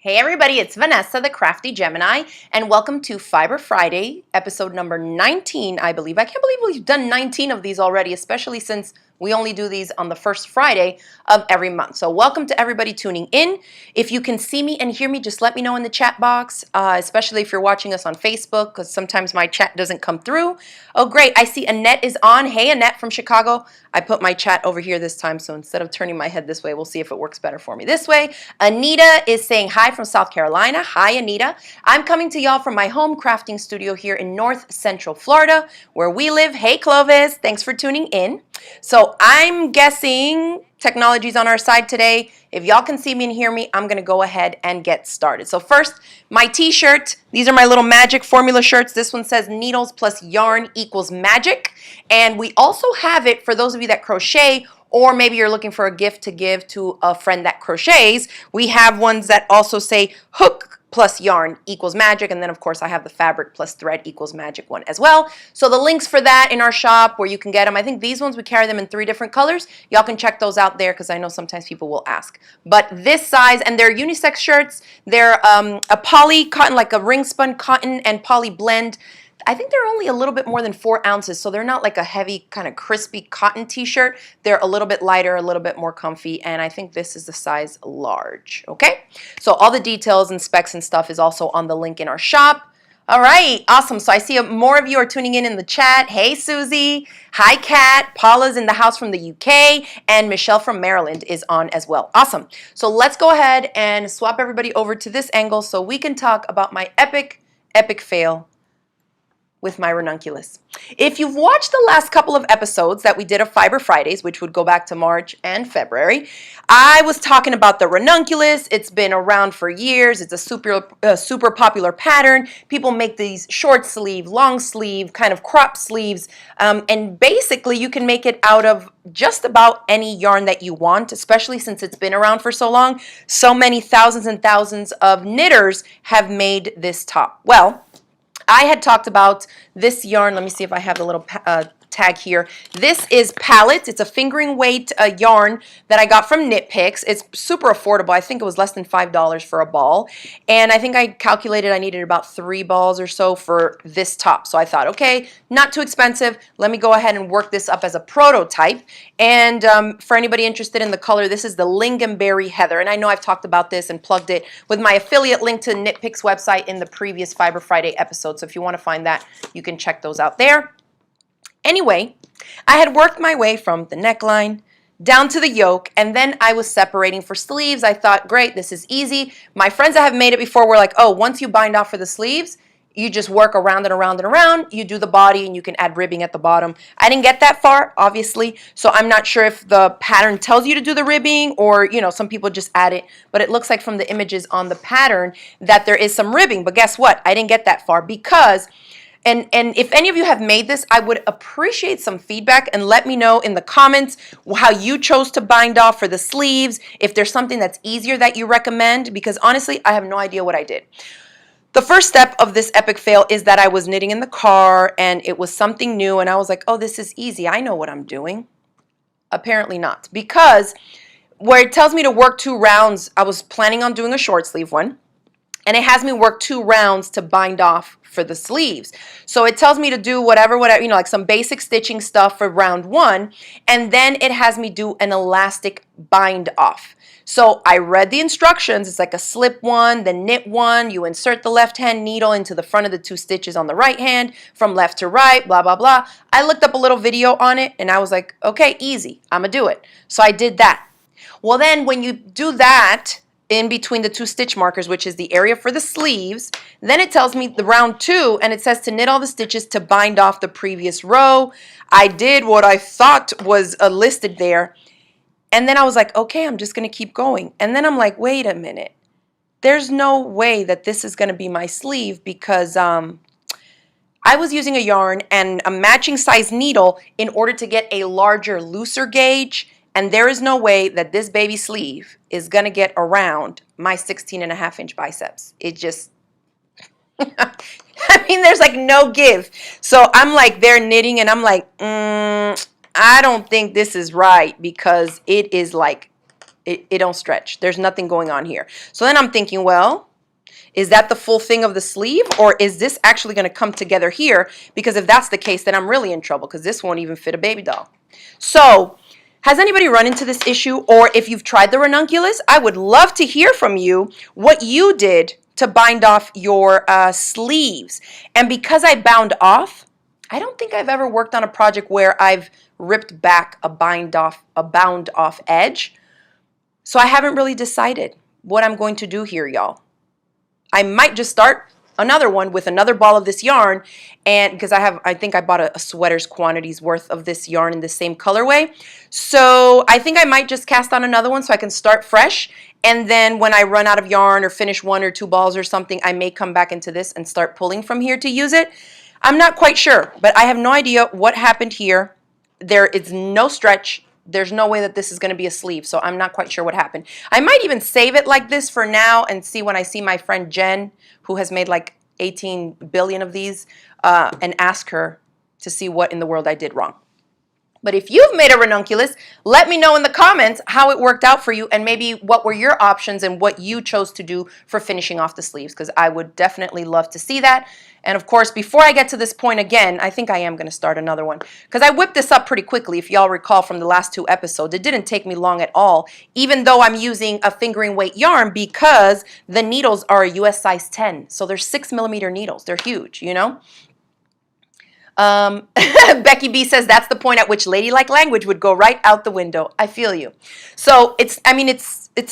Hey everybody, it's Vanessa, the Crafty Gemini, and welcome to Fiber Friday, episode number 19, I believe. I can't believe we've done 19 of these already, especially since we only do these on the first Friday of every month. So welcome to everybody tuning in. If you can see me and hear me, just let me know in the chat box, especially if you're watching us on Facebook, because sometimes my chat doesn't come through. Oh, great. I see Annette is on. Hey, Annette from Chicago. I put my chat over here this time, so instead of turning my head this way, we'll see if it works better for me this way. Anita is saying hi from South Carolina. Hi, Anita. I'm coming to y'all from my home crafting studio here in North Central Florida, where we live. Hey, Clovis. Thanks for tuning in. So I'm guessing technology's on our side today. If y'all can see me and hear me, I'm going to go ahead and get started. So first, my t-shirt. These are my little magic formula shirts. This one says needles plus yarn equals magic. And we also have it for those of you that crochet, or maybe you're looking for a gift to give to a friend that crochets. We have ones that also say hook plus yarn equals magic, and then of course I have the fabric plus thread equals magic one as well. So the links for that in our shop where you can get them. I think these ones, we carry them in 3 different colors. Y'all can check those out there because I know sometimes people will ask. But this size, and they're unisex shirts. They're a poly cotton, like a ring spun cotton and poly blend. I think they're only a little bit more than 4 ounces, so they're not like a heavy kind of crispy cotton t-shirt. They're a little bit lighter, a little bit more comfy, and I think this is the size large, okay? So all the details and specs and stuff is also on the link in our shop. All right, awesome. So I see more of you are tuning in the chat. Hey, Susie. Hi, Kat. Paula's in the house from the UK, and Michelle from Maryland is on as well. Awesome. So let's go ahead and swap everybody over to this angle so we can talk about my epic fail with my ranunculus. If you've watched the last couple of episodes that we did of Fiber Fridays, which would go back to March and February, I was talking about the ranunculus. It's been around for years. It's a super popular pattern. People make these short sleeve, long sleeve, kind of crop sleeves, and basically you can make it out of just about any yarn that you want, especially since it's been around for so long. So many thousands and thousands of knitters have made this top. Well, I had talked about this yarn. Let me see if I have the little tag here. This is Palette. It's a fingering weight yarn that I got from Knit Picks. It's super affordable. I think it was less than $5 for a ball. And I think I calculated I needed about 3 balls or so for this top. So I thought, okay, not too expensive. Let me go ahead and work this up as a prototype. And for anybody interested in the color, this is the Lingonberry Heather. And I know I've talked about this and plugged it with my affiliate link to Knit Picks website in the previous Fiber Friday episode. So if you want to find that, you can check those out there. Anyway, I had worked my way from the neckline down to the yoke, and then I was separating for sleeves. I thought, great, this is easy. My friends that have made it before were like, oh, once you bind off for the sleeves, you just work around and around and around. You do the body, and you can add ribbing at the bottom. I didn't get that far, obviously, so I'm not sure if the pattern tells you to do the ribbing or, you know, some people just add it, but it looks like from the images on the pattern that there is some ribbing. But guess what? I didn't get that far because And if any of you have made this, I would appreciate some feedback and let me know in the comments how you chose to bind off for the sleeves, if there's something that's easier that you recommend, because honestly, I have no idea what I did. The first step of this epic fail is that I was knitting in the car and it was something new and I was like, oh, this is easy. I know what I'm doing. Apparently not, because where it tells me to work 2 rounds, I was planning on doing a short sleeve one. And it has me work 2 rounds to bind off for the sleeves. So it tells me to do whatever, you know, like some basic stitching stuff for round 1. And then it has me do an elastic bind off. So I read the instructions. It's like a slip 1, then knit 1. You insert the left hand needle into the front of the 2 stitches on the right hand from left to right, blah, blah, blah. I looked up a little video on it and I was like, okay, easy. I'm going to do it. So I did that. Well, then when you do that, in between the 2 stitch markers, which is the area for the sleeves, then it tells me the round 2 and it says to knit all the stitches to bind off the previous row. I did what I thought was listed there, and then I was like, okay, I'm just going to keep going. And then I'm like, wait a minute, there's no way that this is going to be my sleeve, because I was using a yarn and a matching size needle in order to get a larger, looser gauge. And there is no way that this baby sleeve is going to get around my 16.5-inch biceps. It just, I mean, there's like no give. So I'm like there knitting and I'm like, I don't think this is right, because it is like It don't stretch. There's nothing going on here. So then I'm thinking, well, is that the full thing of the sleeve, or is this actually going to come together here? Because if that's the case, then I'm really in trouble, because this won't even fit a baby doll. So has anybody run into this issue? Or if you've tried the Ranunculus, I would love to hear from you what you did to bind off your sleeves. And because I bound off, I don't think I've ever worked on a project where I've ripped back a bound off edge. So I haven't really decided what I'm going to do here, y'all. I might just start another one with another ball of this yarn, and because I think I bought a sweater's quantities worth of this yarn in the same colorway. So I think I might just cast on another one so I can start fresh, and then when I run out of yarn or finish 1 or 2 balls or something, I may come back into this and start pulling from here to use it. I'm not quite sure, but I have no idea what happened here. There is no stretch. There's no way that this is going to be a sleeve, so I'm not quite sure what happened. I might even save it like this for now and see when I see my friend Jen, who has made like 18 billion of these, and ask her to see what in the world I did wrong. But if you've made a ranunculus, let me know in the comments how it worked out for you, and maybe what were your options and what you chose to do for finishing off the sleeves, because I would definitely love to see that. And of course, before I get to this point again, I think I am going to start another one, because I whipped this up pretty quickly. If y'all recall from the last 2 episodes, it didn't take me long at all, even though I'm using a fingering weight yarn, because the needles are a US size 10. So they're 6mm needles. They're huge, you know? Becky B says that's the point at which ladylike language would go right out the window. I feel you. So it's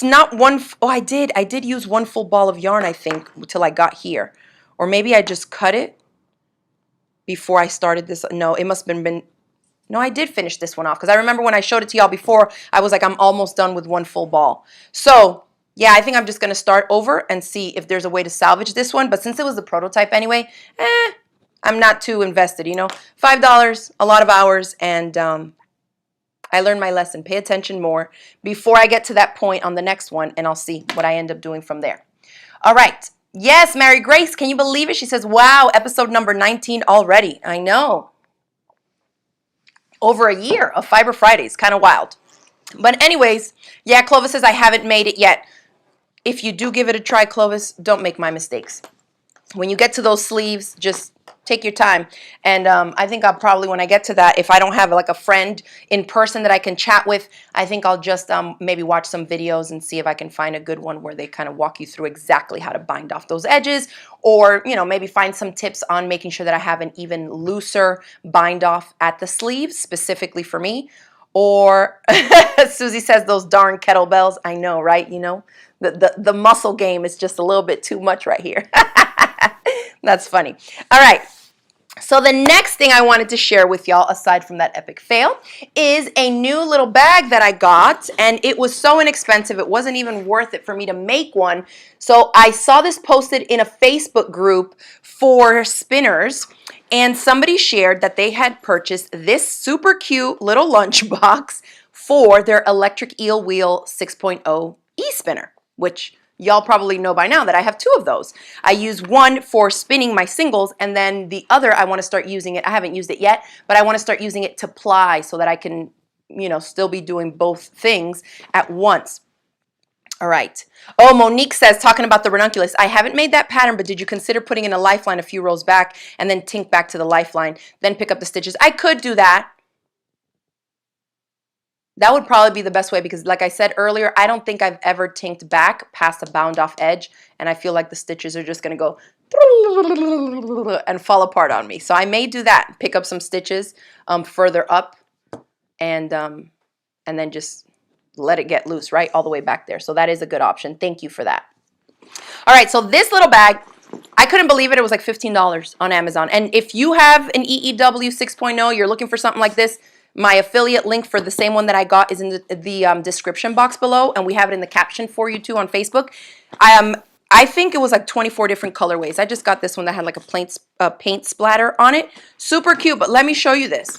not one. Oh, I did use 1 full ball of yarn, I think, till I got here. Or maybe I just cut it before I started this. No, it must have been, no, I did finish this one off, because I remember when I showed it to y'all before, I was like, I'm almost done with 1 full ball. So yeah, I think I'm just going to start over and see if there's a way to salvage this one. But since it was the prototype anyway, I'm not too invested, you know. $5, a lot of hours, and I learned my lesson. Pay attention more before I get to that point on the next one, and I'll see what I end up doing from there. All right. Yes, Mary Grace, can you believe it? She says, wow, episode number 19 already. I know. Over a year of Fiber Fridays. Kind of wild. But anyways, yeah, Clovis says, I haven't made it yet. If you do give it a try, Clovis, don't make my mistakes. When you get to those sleeves, just take your time. And I think I'll probably, when I get to that, if I don't have like a friend in person that I can chat with, I think I'll just maybe watch some videos and see if I can find a good one where they kind of walk you through exactly how to bind off those edges, or, you know, maybe find some tips on making sure that I have an even looser bind off at the sleeves specifically for me. Or Susie says those darn kettlebells. I know, right? You know, the muscle game is just a little bit too much right here. That's funny. All right. So the next thing I wanted to share with y'all, aside from that epic fail, is a new little bag that I got, and it was so inexpensive, it wasn't even worth it for me to make one. So I saw this posted in a Facebook group for spinners, and somebody shared that they had purchased this super cute little lunchbox for their electric eel wheel 6.0 e-spinner, which y'all probably know by now that I have 2 of those. I use one for spinning my singles, and then the other I want to start using it. I haven't used it yet, but I want to start using it to ply so that I can, you know, still be doing both things at once. All right. Oh, Monique says, talking about the ranunculus, I haven't made that pattern, but did you consider putting in a lifeline a few rows back and then tink back to the lifeline, then pick up the stitches? I could do that. That would probably be the best way, because like I said earlier, I don't think I've ever tinked back past a bound off edge, and I feel like the stitches are just going to go and fall apart on me. So I may do that, pick up some stitches further up, and then just let it get loose, right, all the way back there. So that is a good option. Thank you for that. All right, so this little bag, I couldn't believe it. It was like $15 on Amazon. And if you have an EEW 6.0, you're looking for something like this, my affiliate link for the same one that I got is in the description box below, and we have it in the caption for you too on Facebook. I think it was like 24 different colorways. I just got this one that had like a paint splatter on it. Super cute, but let me show you this.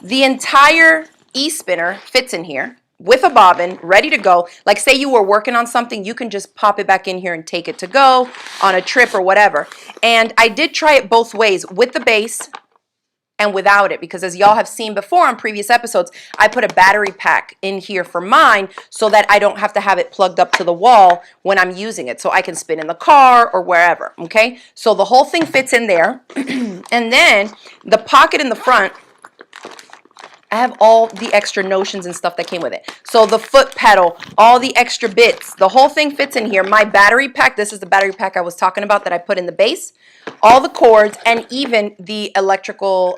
The entire e-spinner fits in here with a bobbin, ready to go. Like say you were working on something, you can just pop it back in here and take it to go on a trip or whatever. And I did try it both ways, with the base and without it, because as y'all have seen before on previous episodes, I put a battery pack in here for mine so that I don't have to have it plugged up to the wall when I'm using it, so I can spin in the car or wherever, okay? So the whole thing fits in there. And then the pocket in the front, I have all the extra notions and stuff that came with it. So the foot pedal, all the extra bits, the whole thing fits in here. My battery pack, this is the battery pack I was talking about that I put in the base, all the cords, and even the electrical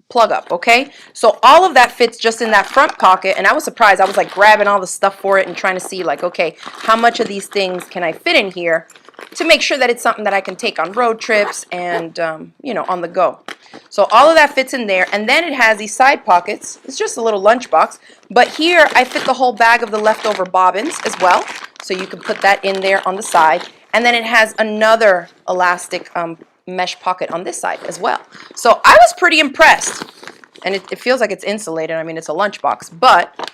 plug up, okay? So all of that fits just in that front pocket, and I was surprised. I was like grabbing all the stuff for it and trying to see like, okay, how much of these things can I fit in here to make sure that it's something that I can take on road trips and, you know, on the go. So all of that fits in there, and then it has these side pockets. It's just a little lunchbox, but here I fit the whole bag of the leftover bobbins as well, so you can put that in there on the side, and then it has another elastic mesh pocket on this side as well. So I was pretty impressed, and it feels like it's insulated. I mean, it's a lunchbox, but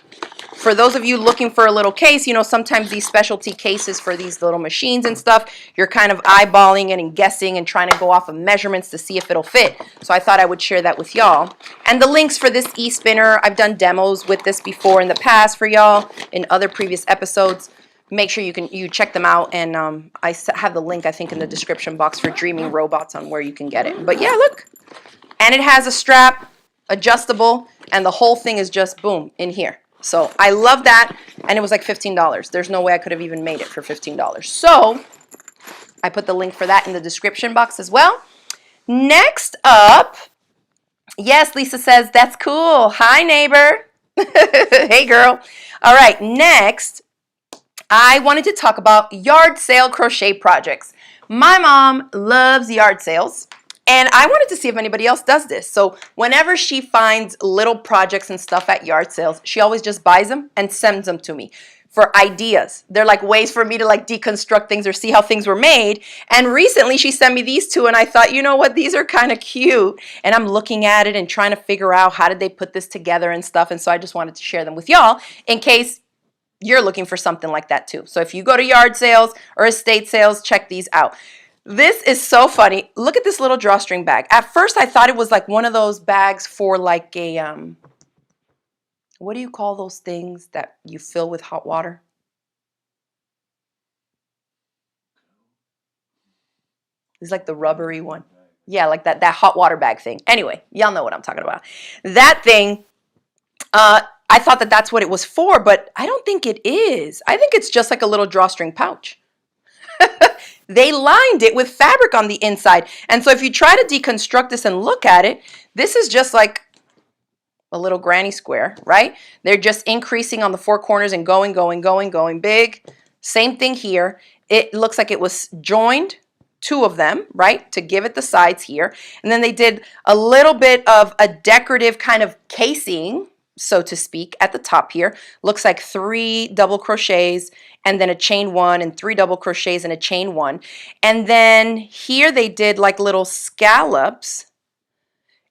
for those of you looking for a little case, you know, sometimes these specialty cases for these little machines and stuff, you're kind of eyeballing it and guessing and trying to go off of measurements to see if it'll fit. So I thought I would share that with y'all. And the links for this e-spinner, I've done demos with this before in the past for y'all in other previous episodes. Make sure you check them out, and I have the link, I think, in the description box for Dreaming Robots on where you can get it. But yeah, look. And it has a strap, adjustable, and the whole thing is just, boom, in here. So I love that, and it was like $15. There's no way I could have even made it for $15. So I put the link for that in the description box as well. Next up, yes, Lisa says, that's cool. Hi, neighbor. Hey, girl. All right, next, I wanted to talk about yard sale crochet projects. My mom loves yard sales. And I wanted to see if anybody else does this. So whenever she finds little projects and stuff at yard sales, she always just buys them and sends them to me for ideas. They're like ways for me to like deconstruct things or see how things were made. And recently she sent me these two, and I thought, you know what, these are kind of cute. And I'm looking at it and trying to figure out how did they put this together and stuff. And so I just wanted to share them with y'all in case you're looking for something like that too. So if you go to yard sales or estate sales, check these out. This is so funny. Look at this little drawstring bag. At first, I thought it was like one of those bags for like a, what do you call those things that you fill with hot water? It's like the rubbery one. Yeah, like that hot water bag thing. Anyway, y'all know what I'm talking about. That thing, I thought that that's what it was for, but I don't think it is. I think it's just like a little drawstring pouch. They lined it with fabric on the inside. And so if you try to deconstruct this and look at it, this is just like a little granny square, right? They're just increasing on the four corners and going big. Same thing here. It looks like it was joined, two of them, right, to give it the sides here. And then they did a little bit of a decorative kind of casing, so to speak, at the top here. Looks like 3 double crochets and then a chain 1 and 3 double crochets and a chain 1. And then here they did like little scallops.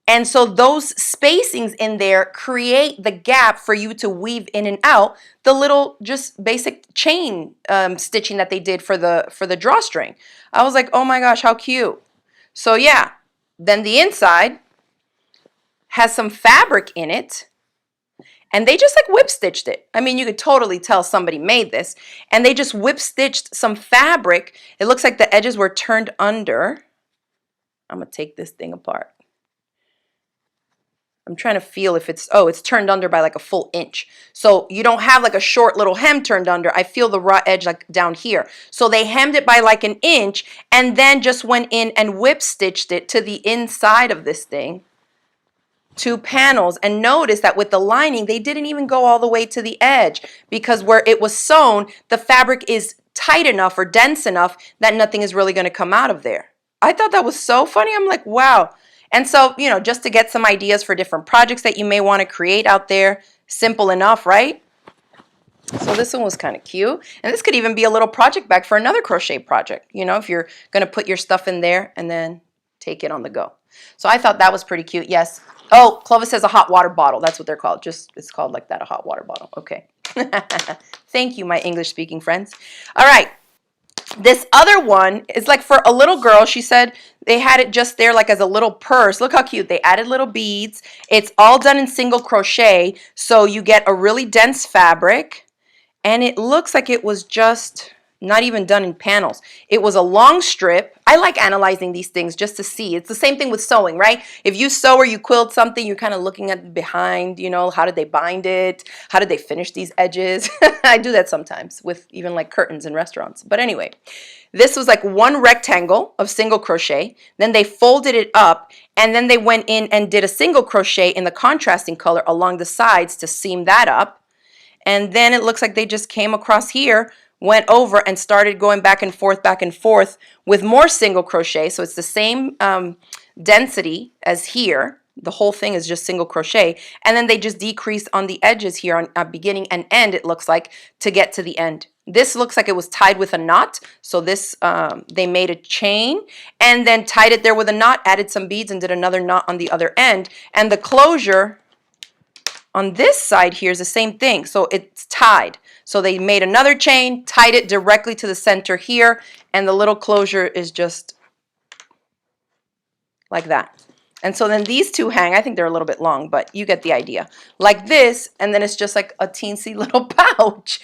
And so those spacings in there create the gap for you to weave in and out the little just basic chain stitching that they did for the drawstring. I was like, oh my gosh, how cute. So yeah, then the inside has some fabric in it. And they just like whip stitched it. I mean, you could totally tell somebody made this. And they just whip stitched some fabric. It looks like the edges were turned under. I'm going to take this thing apart. I'm trying to feel if it's, oh, it's turned under by like a full inch. So you don't have like a short little hem turned under. I feel the raw edge like down here. So they hemmed it by like an inch and then just went in and whip stitched it to the inside of this thing. 2 panels, and notice that with the lining they didn't even go all the way to the edge, because where it was sewn the fabric is tight enough or dense enough that nothing is really going to come out of there. I thought that was so funny. I'm like, wow. And so, you know, just to get some ideas for different projects that you may want to create out there, simple enough, right? So this one was kind of cute, and this could even be a little project bag for another crochet project, you know, if you're going to put your stuff in there and then take it on the go. So I thought that was pretty cute. Yes. Oh, Clovis says a hot water bottle. That's what they're called. Just, it's called like that, a hot water bottle. Okay. Thank you, my English-speaking friends. All right. This other one is like for a little girl. She said they had it just there like as a little purse. Look how cute. They added little beads. It's all done in single crochet, so you get a really dense fabric. And it looks like it was just not even done in panels. It was a long strip. I like analyzing these things just to see. It's the same thing with sewing, right? If you sew or you quilt something, you're kind of looking at behind, you know, how did they bind it? How did they finish these edges? I do that sometimes with even like curtains in restaurants. But anyway, this was like one rectangle of single crochet. Then they folded it up, and then they went in and did a single crochet in the contrasting color along the sides to seam that up. And then it looks like they just came across here, went over and started going back and forth with more single crochet. So it's the same density as here. The whole thing is just single crochet. And then they just decreased on the edges here on beginning and end, it looks like, to get to the end. This looks like it was tied with a knot. So this, they made a chain and then tied it there with a knot, added some beads and did another knot on the other end. And the closure on this side here is the same thing, so it's tied. So they made another chain, tied it directly to the center here, and the little closure is just like that. And so then these two hang, I think they're a little bit long, but you get the idea. Like this, and then it's just like a teensy little pouch.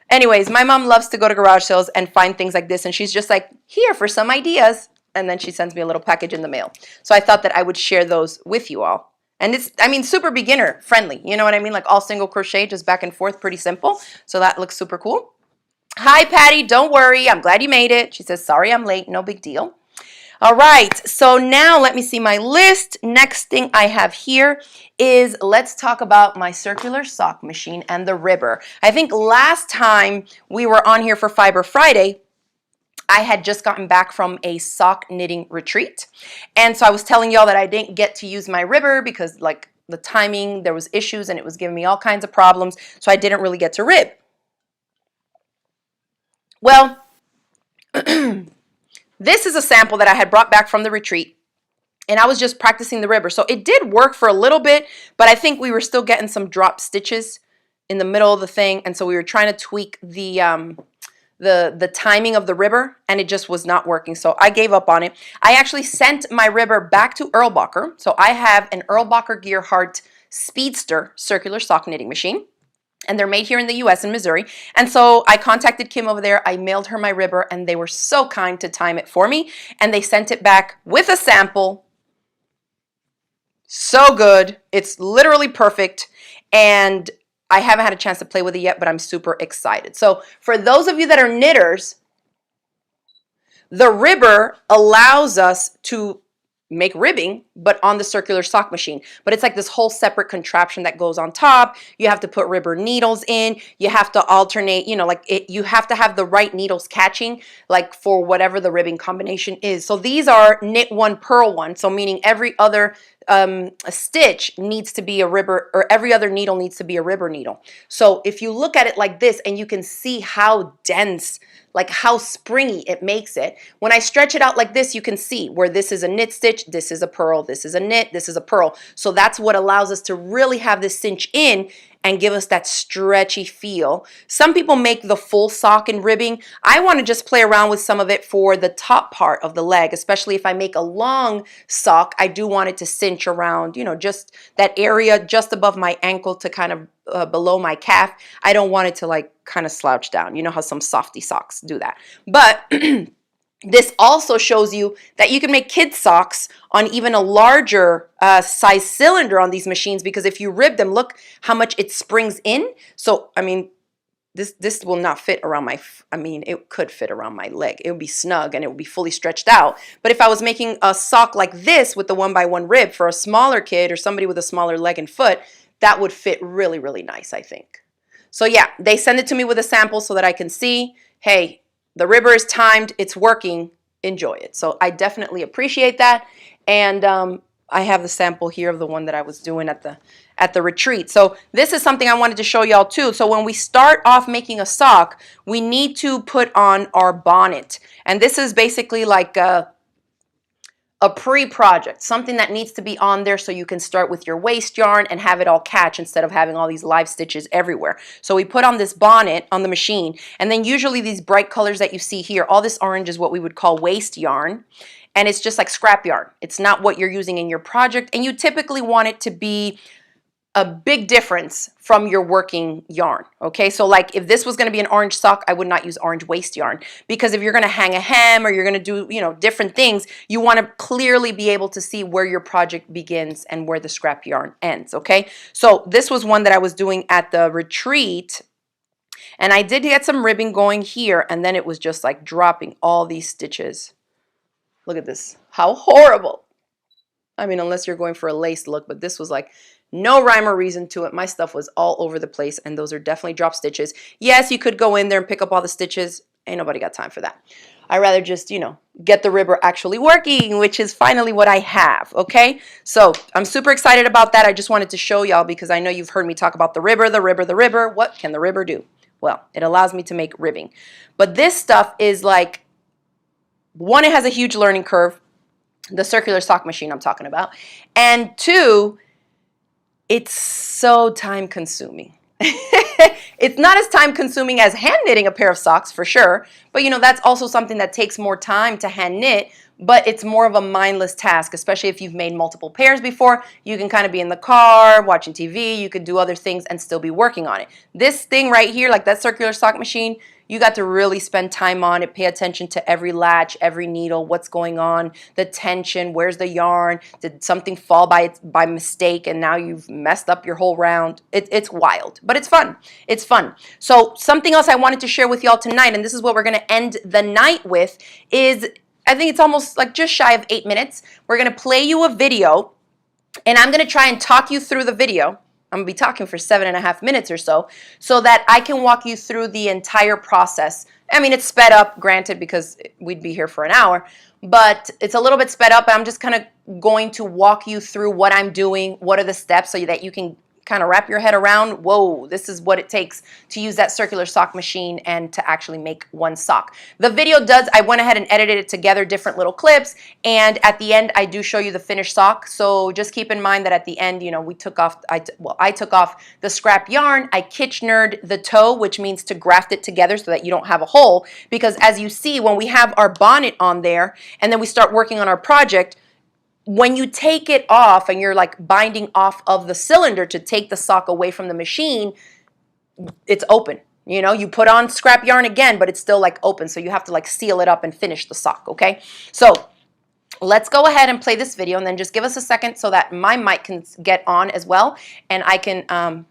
Anyways, my mom loves to go to garage sales and find things like this, and she's just like, here for some ideas. And then she sends me a little package in the mail. So I thought that I would share those with you all. And it's, I mean, super beginner friendly. You know what I mean? Like all single crochet, just back and forth, pretty simple. So that looks super cool. Hi, Patty. Don't worry. I'm glad you made it. She says, sorry, I'm late. No big deal. All right. So now let me see my list. Next thing I have here is let's talk about my circular sock machine and the ribber. I think last time we were on here for Fiber Friday, I had just gotten back from a sock knitting retreat. And so I was telling y'all that I didn't get to use my ribber because like the timing, there was issues and it was giving me all kinds of problems. So I didn't really get to rib. Well, this is a sample that I had brought back from the retreat. And I was just practicing the ribber. So it did work for a little bit, but I think we were still getting some drop stitches in the middle of the thing. And so we were trying to tweak the timing of the ribber, and it just was not working. So I gave up on it. I actually sent my ribber back to Erlbacher. So I have an Erlbacher Gearhart Speedster circular sock knitting machine, and they're made here in the US in Missouri. And so I contacted Kim over there. I mailed her my ribber, and they were so kind to time it for me. And they sent it back with a sample. So good. It's literally perfect. And I haven't had a chance to play with it yet, but I'm super excited. So for those of you that are knitters, the ribber allows us to make ribbing, but on the circular sock machine. But it's like this whole separate contraption that goes on top. You have to put ribber needles in. You have to alternate, you know, like you have to have the right needles catching, like for whatever the ribbing combination is. So these are knit one, purl one. So meaning every other a stitch needs to be a ribber, or every other needle needs to be a ribber needle. So if you look at it like this and you can see how dense, like how springy it makes it. When I stretch it out like this, you can see where this is a knit stitch, this is a purl, this is a knit, this is a purl. So that's what allows us to really have this cinch in and give us that stretchy feel. Some people make the full sock in ribbing. I want to just play around with some of it for the top part of the leg, especially if I make a long sock. I do want it to cinch around, you know, just that area just above my ankle to kind of below my calf. I don't want it to like kind of slouch down. You know how some softy socks do that. But this also shows you that you can make kids socks on even a larger size cylinder on these machines, because if you rib them, look how much it springs in. So, I mean, this will not fit around my, I mean, it could fit around my leg. It would be snug and it would be fully stretched out. But if I was making a sock like this with the 1x1 rib for a smaller kid or somebody with a smaller leg and foot, that would fit really, really nice, I think. So yeah, they send it to me with a sample so that I can see, hey, the ribber is timed, it's working, enjoy it. So I definitely appreciate that. And I have the sample here of the one that I was doing at the retreat. So this is something I wanted to show y'all too. So when we start off making a sock, we need to put on our bonnet. And this is basically like a a pre-project, something that needs to be on there so you can start with your waste yarn and have it all catch instead of having all these live stitches everywhere. So we put on this bonnet on the machine, and then usually these bright colors that you see here, all this orange is what we would call waste yarn, and it's just like scrap yarn. It's not what you're using in your project, and you typically want it to be a big difference from your working yarn. Okay, so like if this was going to be an orange sock, I would not use orange waste yarn, because if you're going to hang a hem or you're going to do, you know, different things, you want to clearly be able to see where your project begins and where the scrap yarn ends. Okay, so this was one that I was doing at the retreat, and I did get some ribbing going here, and then it was just like dropping all these stitches. Look at this, how horrible. I mean, unless you're going for a lace look, but this was like no rhyme or reason to it. My stuff was all over the place, and those are definitely drop stitches. Yes, you could go in there and pick up all the stitches. Ain't nobody got time for that. I rather just, you know, get the ribber actually working, which is finally what I have, okay? So I'm super excited about that. I just wanted to show y'all because I know you've heard me talk about the ribber, the ribber, the ribber. What can the ribber do? Well, it allows me to make ribbing. But this stuff is like, one, it has a huge learning curve, the circular sock machine I'm talking about, and two, it's so time consuming. It's not as time consuming as hand knitting a pair of socks for sure, but you know, that's also something that takes more time to hand knit, but it's more of a mindless task, especially if you've made multiple pairs before. You can kind of be in the car, watching TV, you could do other things and still be working on it. This thing right here, like that circular sock machine, you got to really spend time on it, pay attention to every latch, every needle, what's going on, the tension, where's the yarn, did something fall by mistake and now you've messed up your whole round. It's wild, but it's fun. It's fun. So something else I wanted to share with y'all tonight, and this is what we're going to end the night with, is I think it's almost like just shy of 8 minutes. We're going to play you a video, and I'm going to try and talk you through the video. I'm going to be talking for 7.5 minutes or so that I can walk you through the entire process. I mean, it's sped up, granted, because we'd be here for an hour, but it's a little bit sped up. I'm just kind of going to walk you through what I'm doing, what are the steps, so that you can kind of wrap your head around, whoa, this is what it takes to use that circular sock machine and to actually make one sock. The video does, I went ahead and edited it together, different little clips, and at the end I do show you the finished sock. So just keep in mind that at the end, you know, we took off, I took off the scrap yarn, I kitchenered the toe, which means to graft it together so that you don't have a hole, because as you see, when we have our bonnet on there and then we start working on our project, when you take it off and you're like binding off of the cylinder to take the sock away from the machine, it's open. You know, you put on scrap yarn again, but it's still like open. So you have to like seal it up and finish the sock, okay? So let's go ahead and play this video, and then just give us a second so that my mic can get on as well, and I can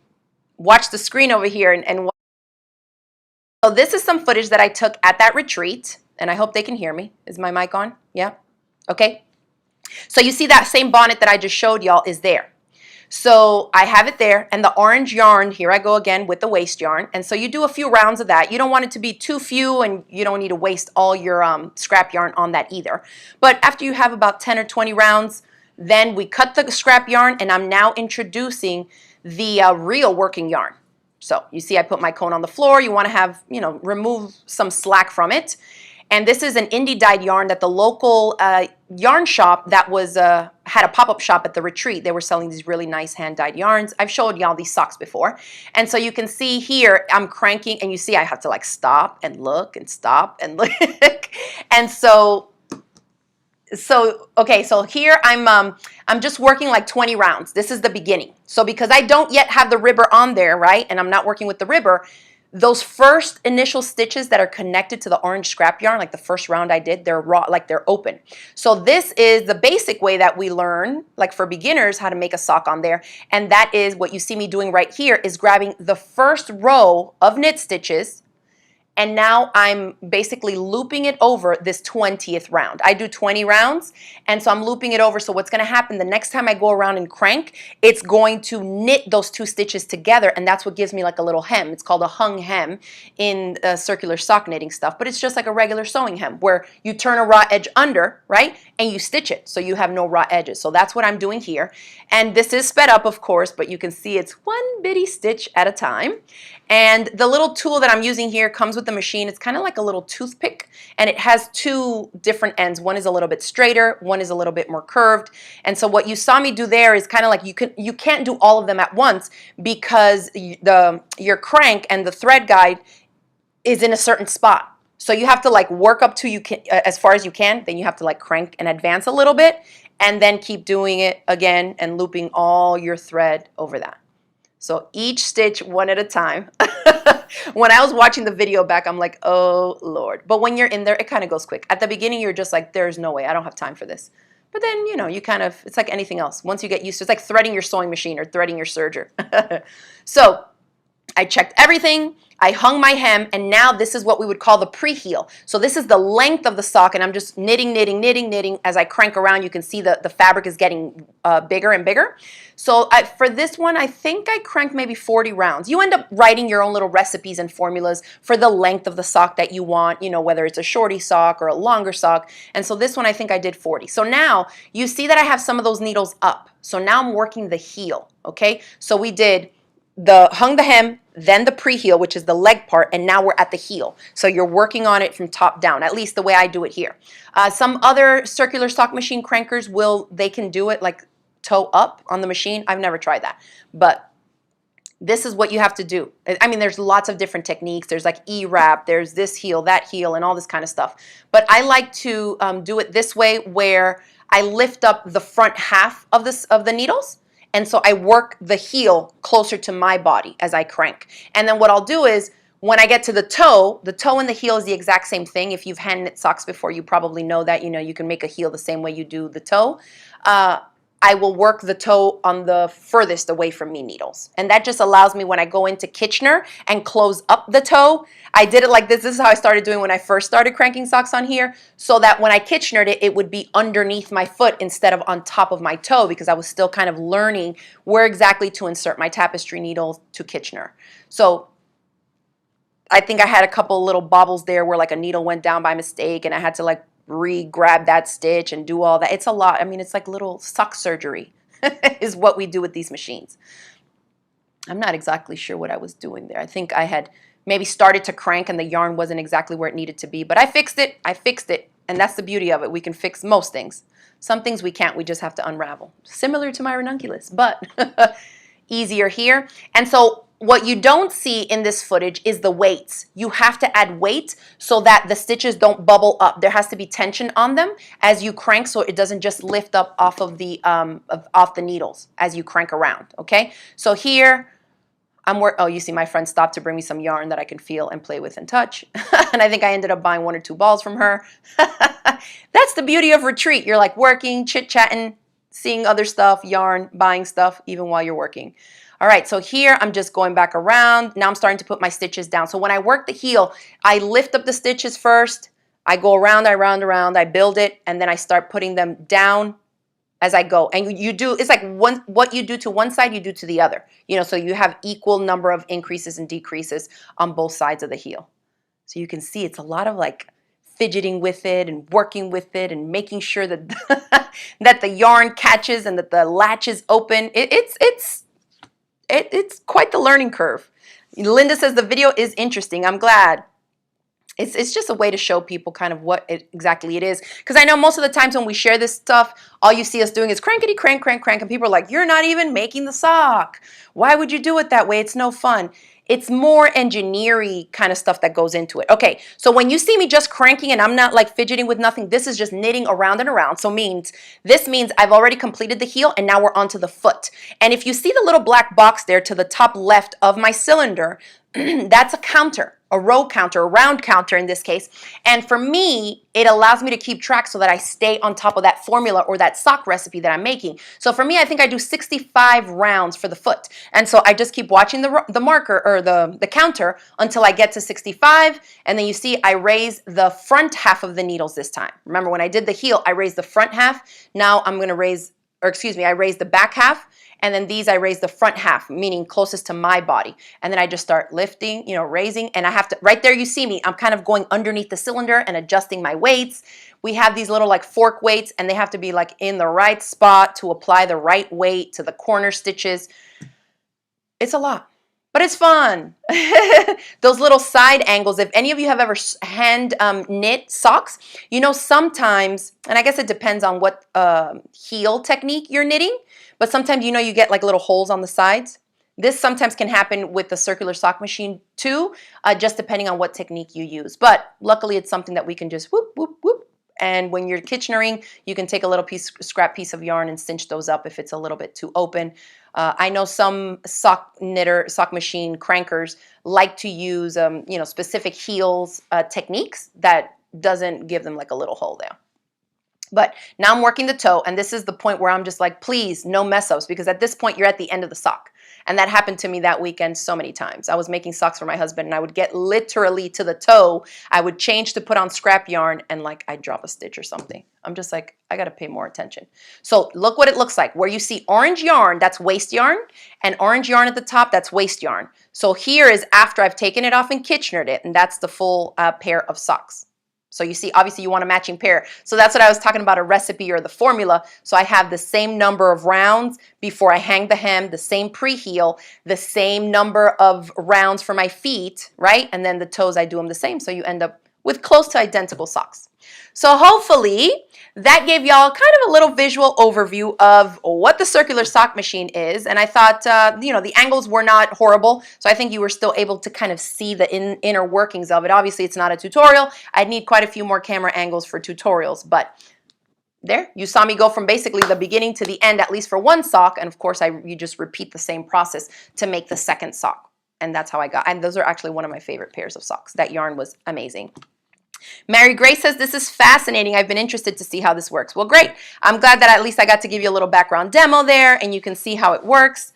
watch the screen over here. So this is some footage that I took at that retreat, and I hope they can hear me. Is my mic on? Yeah? Okay. So you see that same bonnet that I just showed y'all is there. So I have it there, and the orange yarn, here I go again with the waste yarn, and so you do a few rounds of that. You don't want it to be too few, and you don't need to waste all your scrap yarn on that either. But after you have about 10 or 20 rounds, then we cut the scrap yarn, and I'm now introducing the real working yarn. So you see I put my cone on the floor. You want to have, you know, remove some slack from it. And this is an indie dyed yarn that the local yarn shop that was had a pop-up shop at the retreat. They were selling these really nice hand-dyed yarns. I've showed y'all these socks before. And so you can see here, I'm cranking, and you see I have to like stop and look and stop and look. And okay, so here I'm just working like 20 rounds. This is the beginning. So because I don't yet have the ribber on there, right, and I'm not working with the ribber, those first initial stitches that are connected to the orange scrap yarn, like the first round I did, they're raw, like they're open. So this is the basic way that we learn, like for beginners, how to make a sock on there. And that is what you see me doing right here, is grabbing the first row of knit stitches, and now I'm basically looping it over this 20th round. I do 20 rounds, and so I'm looping it over. So what's going to happen the next time I go around and crank, it's going to knit those two stitches together, and that's what gives me like a little hem. It's called a hung hem in circular sock knitting stuff, but it's just like a regular sewing hem where you turn a raw edge under, right, and you stitch it so you have no raw edges. So that's what I'm doing here. And this is sped up, of course, but you can see it's one bitty stitch at a time. And the little tool that I'm using here comes with the machine. It's kind of like a little toothpick, and it has two different ends. One is a little bit straighter, one is a little bit more curved. And so what you saw me do there is kind of like you can't do all of them at once because your crank and the thread guide is in a certain spot. So you have to like work up to as far as you can, then you have to like crank and advance a little bit, and then keep doing it again and looping all your thread over that. So each stitch one at a time. When I was watching the video back, I'm like, oh Lord. But when you're in there, it kind of goes quick. At the beginning, you're just like, there's no way, I don't have time for this. But then, you know, you kind of, it's like anything else. Once you get used to it, it's like threading your sewing machine or threading your serger. So I checked everything, I hung my hem, and now this is what we would call the pre-heel. So this is the length of the sock, and I'm just knitting, knitting, knitting, knitting. As I crank around, you can see the fabric is getting bigger and bigger. So for this one, I think I cranked maybe 40 rounds. You end up writing your own little recipes and formulas for the length of the sock that you want, you know, whether it's a shorty sock or a longer sock. And so this one, I think I did 40. So now you see that I have some of those needles up. So now I'm working the heel, okay? So we did hung the hem, then the pre-heel, which is the leg part, and now we're at the heel. So you're working on it from top down, at least the way I do it here. Some other circular sock machine crankers they can do it like toe up on the machine. I've never tried that, but this is what you have to do. I mean, there's lots of different techniques. There's like E-wrap, there's this heel, that heel, and all this kind of stuff. But I like to do it this way, where I lift up the front half of the needles. And so I work the heel closer to my body as I crank. And then what I'll do is, when I get to the toe and the heel is the exact same thing. If you've hand knit socks before, you probably know that. You know, you can make a heel the same way you do the toe. I will work the toe on the furthest away from me needles. And that just allows me, when I go into Kitchener and close up the toe, I did it like this. This is how I started doing when I first started cranking socks on here, so that when I Kitchenered it, it would be underneath my foot instead of on top of my toe, because I was still kind of learning where exactly to insert my tapestry needle to Kitchener. So I think I had a couple little bobbles there where like a needle went down by mistake, and I had to like re-grab that stitch and do all that. It's a lot. I mean, it's like little sock surgery is what we do with these machines. I'm not exactly sure what I was doing there. I think I had maybe started to crank and the yarn wasn't exactly where it needed to be, but I fixed it. I fixed it. And that's the beauty of it. We can fix most things. Some things we can't. We just have to unravel. Similar to my ranunculus, but easier here. And so what you don't see in this footage is the weights. You have to add weight so that the stitches don't bubble up. There has to be tension on them as you crank, so it doesn't just lift up off of the needles as you crank around. Okay, so here oh, you see my friend stopped to bring me some yarn that I can feel and play with and touch. And I think I ended up buying 1 or 2 balls from her. That's the beauty of retreat. You're like working, chit-chatting, seeing other stuff, yarn, buying stuff, even while you're working. All right, so here I'm just going back around. Now I'm starting to put my stitches down. So when I work the heel, I lift up the stitches first. I go around, I round around, I build it, and then I start putting them down as I go. And you do, it's like what you do to one side, you do to the other. You know, so you have equal number of increases and decreases on both sides of the heel. So you can see it's a lot of like fidgeting with it and working with it and making sure that that the yarn catches and that the latch is open. It's quite the learning curve. Linda says the video is interesting. I'm glad. It's just a way to show people kind of what exactly it is. Because I know most of the times when we share this stuff, all you see us doing is crankety crank, crank, crank. And people are like, you're not even making the sock. Why would you do it that way? It's no fun. It's more engineering kind of stuff that goes into it. Okay, so when you see me just cranking and I'm not like fidgeting with nothing, this is just knitting around and around. So this means I've already completed the heel and now we're onto the foot. And if you see the little black box there to the top left of my cylinder, that's a counter, a row counter, a round counter in this case. And for me, it allows me to keep track so that I stay on top of that formula or that sock recipe that I'm making. So for me, I think I do 65 rounds for the foot. And so I just keep watching the marker or the counter until I get to 65. And then you see I raise the front half of the needles this time. Remember when I did the heel, I raised the front half. Now I'm going to raise, or excuse me, I raised the back half. and then these I raise the front half, meaning closest to my body. And then I just start lifting, you know, raising, and I have to, right there you see me, I'm kind of going underneath the cylinder and adjusting my weights. We have these little like fork weights, and they have to be like in the right spot to apply the right weight to the corner stitches. It's a lot, but it's fun. Those little side angles, if any of you have ever hand knit socks, you know sometimes, and I guess it depends on what heel technique you're knitting, but sometimes you know you get like little holes on the sides. This sometimes can happen with the circular sock machine too, just depending on what technique you use. But luckily it's something that we can just whoop, whoop, whoop. And when you're Kitchenering, you can take a little scrap piece of yarn and cinch those up if it's a little bit too open. I know some sock machine crankers like to use, you know, specific heels techniques that doesn't give them like a little hole there. But now I'm working the toe, and this is the point where I'm just like, please, no mess ups, because at this point you're at the end of the sock. And that happened to me that weekend so many times. I was making socks for my husband, and I would get literally to the toe. I would change to put on scrap yarn, and like I'd drop a stitch or something. I'm just like, I got to pay more attention. So look what it looks like. Where you see orange yarn, that's waist yarn, and orange yarn at the top, that's waist yarn. So here is after I've taken it off and Kitchenered it, and that's the full pair of socks. So you see, obviously you want a matching pair. So that's what I was talking about, a recipe or the formula. So I have the same number of rounds before I hang the hem, the same pre-heel, the same number of rounds for my feet, right? And then the toes, I do them the same. So you end up with close to identical socks. So hopefully that gave y'all kind of a little visual overview of what the circular sock machine is. And I thought, you know, the angles were not horrible. So I think you were still able to kind of see the inner workings of it. Obviously, it's not a tutorial. I'd need quite a few more camera angles for tutorials. But there, you saw me go from basically the beginning to the end, at least for one sock. And of course, you just repeat the same process to make the second sock. And that's how I got. And those are actually one of my favorite pairs of socks. That yarn was amazing. Mary Grace says, this is fascinating. I've been interested to see how this works. Well, great. I'm glad that at least I got to give you a little background demo there, and you can see how it works.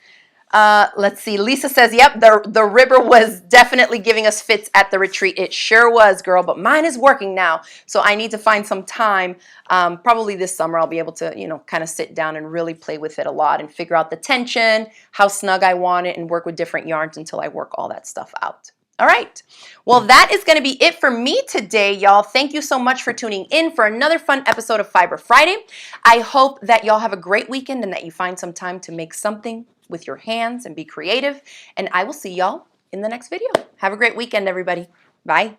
Let's see. Lisa says, yep, the ribber was definitely giving us fits at the retreat. It sure was, girl, but mine is working now. So I need to find some time. Probably this summer I'll be able to, you know, kind of sit down and really play with it a lot and figure out the tension, how snug I want it, and work with different yarns until I work all that stuff out. All right. Well, that is going to be it for me today, y'all. Thank you so much for tuning in for another fun episode of Fiber Friday. I hope that y'all have a great weekend and that you find some time to make something with your hands and be creative. And I will see y'all in the next video. Have a great weekend, everybody. Bye.